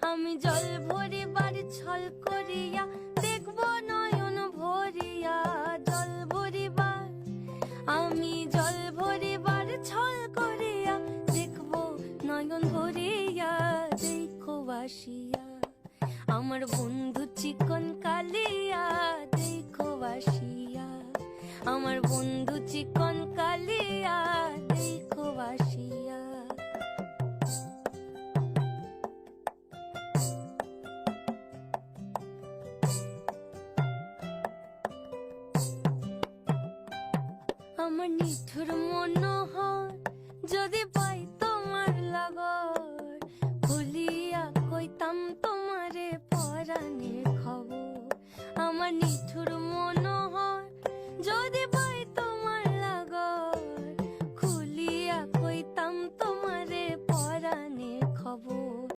আমি জল ভরিবার ছল করিয়া দেখব নয়ন ভরিয়া। জল ভরিবার, আমি জল ভরিবার ছল করিয়া দেখব নয়ন ভরিয়া। দেখো বাসিয়া আমার বন্ধু চিকন কালিয়া, দেখো বাসিয়া আমার বন্ধু চিকন কালিয়া, দেখো বাসিয়া। আমার নিঠুর মনোহর যদি